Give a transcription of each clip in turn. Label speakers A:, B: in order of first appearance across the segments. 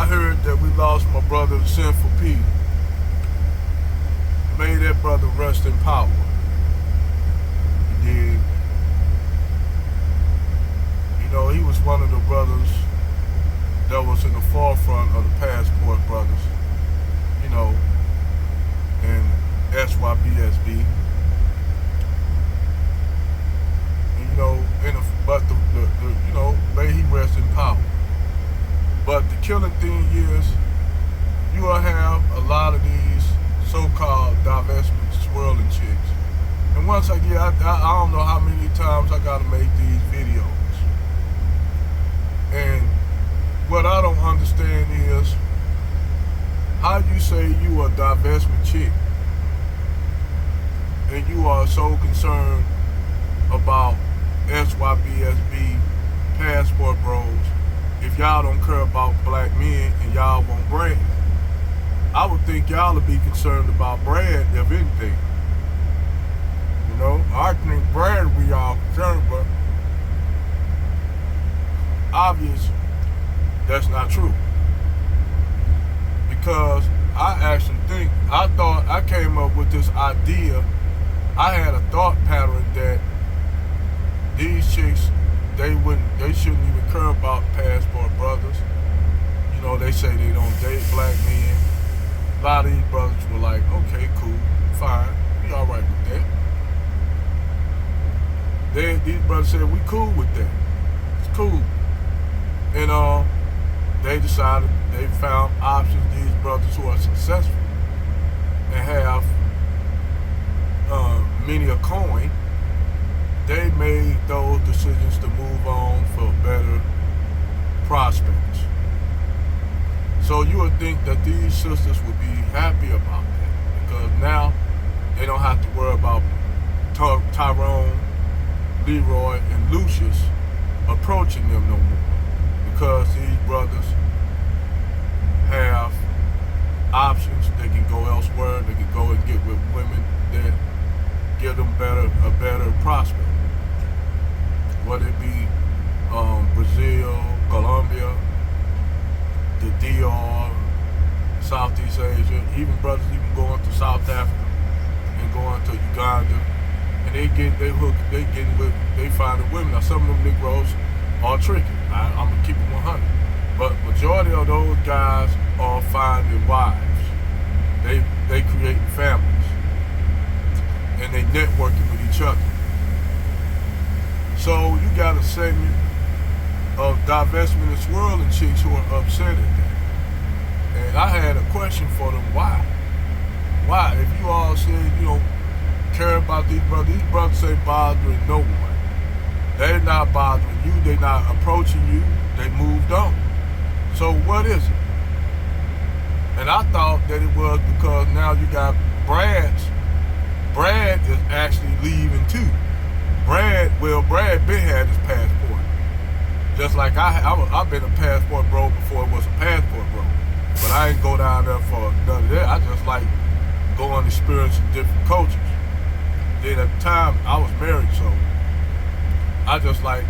A: I heard that we lost my brother Sinful P. May that brother rest in power. You dig? You know, he was one of the brothers that was in the forefront of the Passport Brothers, you know, and SYBSB. And, you know, but you know, may he rest in power. But the killing thing is, you will have a lot of these so-called divestment-swirling chicks. And once I don't know how many times I gotta make these videos. And what I don't understand is how you say you a divestment chick and you are so concerned about SYBSB passport bros if y'all don't care about black men and y'all want bread. I would think y'all would be concerned about bread if anything. You know, I think bread we all concerned, but obvious that's not true. Because I actually think, I came up with this idea, I had a thought pattern that these chicks, they shouldn't even care about passport brothers. You know, they say they don't date black men. A lot of these brothers were like, okay, cool, fine, we all right with that. These brothers said, we cool with that. It's cool. And they decided, they found options, these brothers who are successful and have many a coin, they made those decisions to move on for better prospects. So you would think that these sisters would be happy about that, because now they don't have to worry about Tyrone, Leroy, and Lucius approaching them no more, because these brothers have options. They can go elsewhere. They can go and get with women that give them a better prospect. Whether it be Brazil, Colombia, the DR, Southeast Asia, even brothers even going to South Africa and going to Uganda, and they finding women. Now some of them Negroes are tricky. I'm gonna keep it 100. But majority of those guys are finding wives. They creating families, and they networking with each other. So you got a segment of divestment and swirling chicks who are upset at that. And I had a question for them: why? Why? If you all said you don't care about these brothers ain't bothering no one. They're not bothering you. They're not approaching you. They moved on. So what is it? And I thought that it was because now you got Brad is actually leaving too. Brad been had his passport. Just like I've been a passport bro before it was a passport bro. But I ain't go down there for none of that. I just like going and experiencing different cultures. Then at the time I was married, so I just like,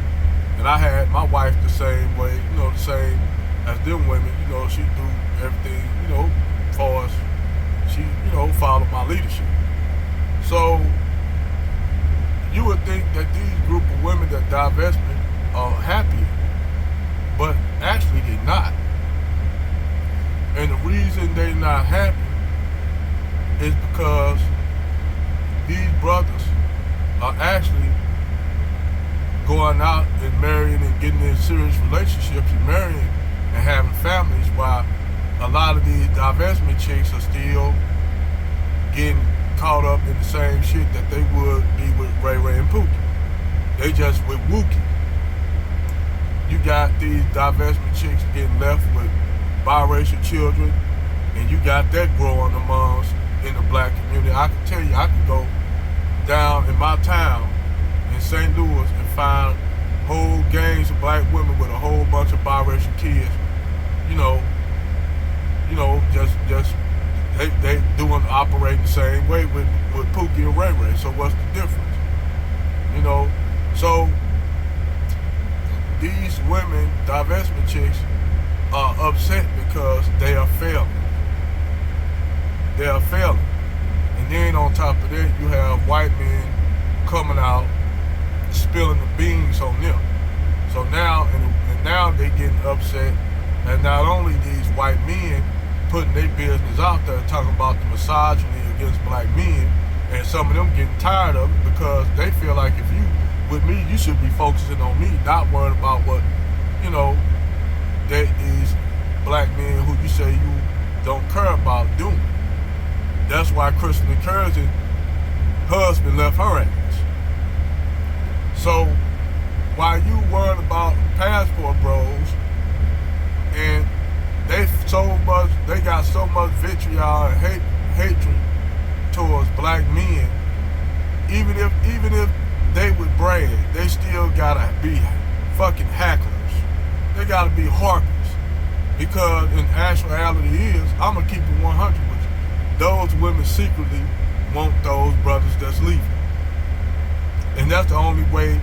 A: and I had my wife the same way, you know, the same as them women, you know, she do everything, you know, for us. She, you know, followed my leadership. So you would think that these group of women that divestment are happy, but actually they're not. And the reason they're not happy is because these brothers are actually going out and marrying and getting in serious relationships and marrying and having families, while a lot of these divestment chicks are still getting caught up in the same shit that they would be with Ray Ray and Pookie. They just with Wookie. You got these divestment chicks getting left with biracial children, and you got that growing amongst in the black community. I can tell you, I can go down in my town in St. Louis and find whole gangs of black women with a whole bunch of biracial kids, just they operating the same way with Pookie and Ray Ray. So what's the difference? So these women, divestment chicks, are upset because they are failing. They are failing. And then on top of that, you have white men coming out, spilling the beans on them. So now, and now they getting upset. And not only these white men putting their business out there, talking about the misogyny against black men, and some of them getting tired of it because they feel like if you with me, you should be focusing on me, not worrying about what, these black men who you say you don't care about doing. That's why Kristen Curry's husband left her ass. So while you worried about passport bros, and they got so much vitriol and hatred towards black men, even if they would brag, they still gotta be fucking hacklers. They gotta be harpers. Because in actuality I'm gonna keep it 100 with you. Those women secretly want those brothers that's leaving. And that's the only way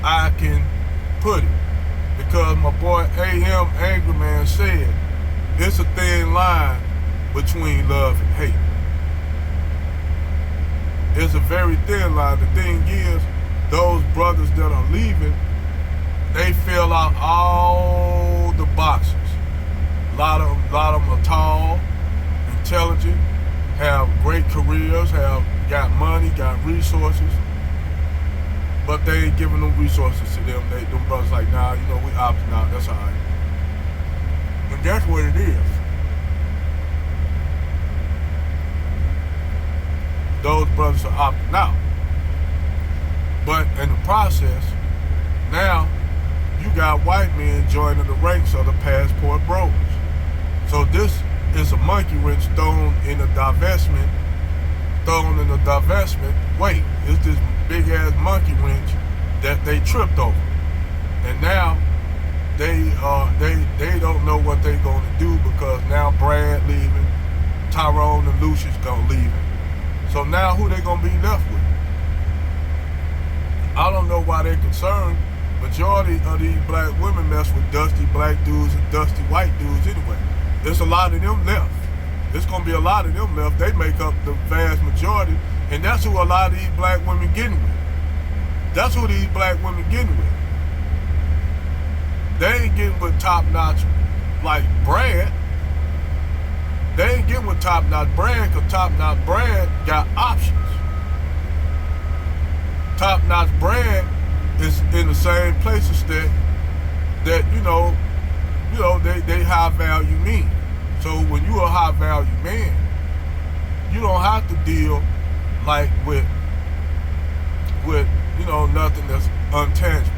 A: I can put it. Because my boy A.M. Angry Man said, it's a thin line between love and hate. It's a very thin line. The thing is, those brothers that are leaving, they fill out all the boxes. A lot of them are tall, intelligent, have great careers, got money, got resources, but they ain't giving them resources to them. Them brothers like, nah, we opting out, that's all right. And that's what it is. Those brothers are opting out. But in the process, now you got white men joining the ranks of the passport bros. So this is a monkey wrench thrown in the divestment way. It's this big ass monkey wrench that they tripped over. And now they don't know what they're gonna do because now Brad leaving, Tyrone and Lucius gonna leaving. So now who they gonna be left with? I don't know why they're concerned. Majority of these black women mess with dusty black dudes and dusty white dudes anyway. There's a lot of them left. There's gonna be a lot of them left. They make up the vast majority, and that's who a lot of these black women getting with. That's who these black women getting with. They ain't getting with top-notch like Brad. They ain't getting with top-notch Brad because top-notch Brad got options. Top-notch Brad is in the same places that they high value men. So when you a high value man, you don't have to deal like with nothing that's untangible.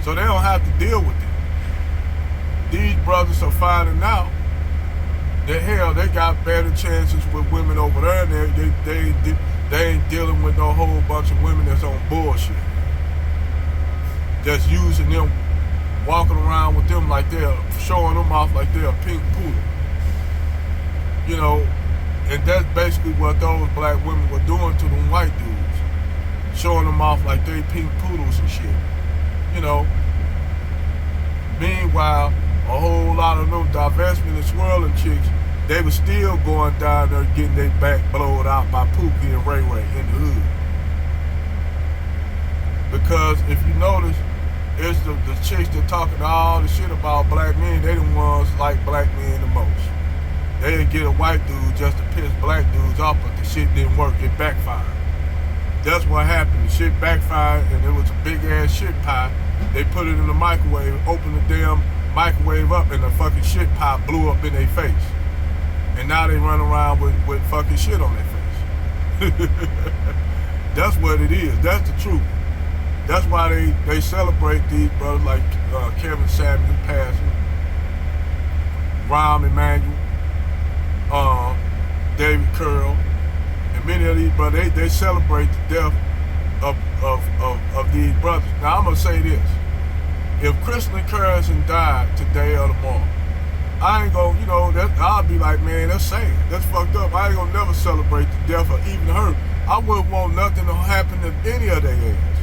A: So they don't have to deal with it. These brothers are finding out that hell, they got better chances with women over there, and they ain't dealing with no whole bunch of women that's on bullshit. Just using them, walking around with them like they're showing them off like they're a pink poodle. And that's basically what those black women were doing to them white dudes. Showing them off like they pink poodles and shit. Meanwhile, a whole lot of them divestment and swirling chicks, they were still going down there getting their back blowed out by Pookie and Ray Ray in the hood. Because if you notice, it's the chicks that talking all the shit about black men, they the ones like black men the most. They'd get a white dude just to piss black dudes off, but the shit didn't work, it backfired. That's what happened, the shit backfired, and it was a big ass shit pie. They put it in the microwave, opened the damn microwave up, and the fucking shit pie blew up in their face. And now they run around with fucking shit on their face. That's what it is, that's the truth. That's why they celebrate these brothers like Kevin Samuel passing, Rahm Emanuel, David Curl, and many of these brothers. They celebrate the death of these brothers. Now I'm gonna say this: if Kristen Curry died today or tomorrow, I ain't gonna, I'll be like, man, that's sad, that's fucked up. I ain't gonna never celebrate the death of even her. I wouldn't want nothing to happen to any of their ass.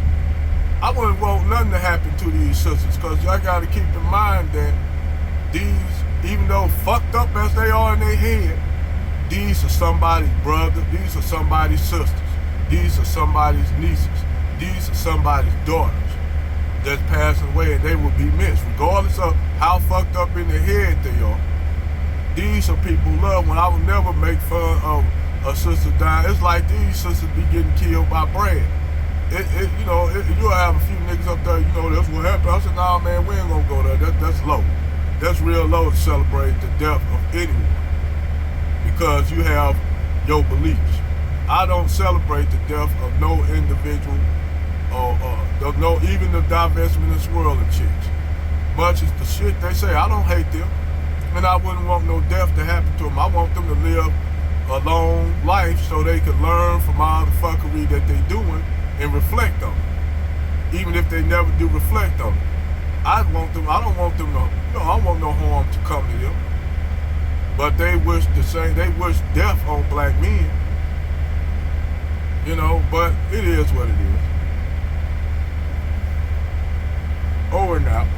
A: I wouldn't want nothing to happen to these sisters, because y'all got to keep in mind that these even though fucked up as they are in their head, these are somebody's brothers, these are somebody's sisters, these are somebody's nieces, these are somebody's daughters that's passing away, and they will be missed. Regardless of how fucked up in the head they are, these are people love. When I would never make fun of a sister dying, it's like these sisters be getting killed by Brad. You'll have a few niggas up there, that's what happened. I said, nah, man, we ain't gonna go there. That's low. That's real low to celebrate the death of anyone because you have your beliefs. I don't celebrate the death of no individual or even the divestment and swirling chicks. Much as the shit they say, I don't hate them. And I wouldn't want no death to happen to them. I want them to live a long life so they can learn from all the fuckery that they doing and reflect on it. Even if they never do reflect on it. I don't want them to, I don't want no harm to come to them. But they wish death on black men. But it is what it is. Over and out.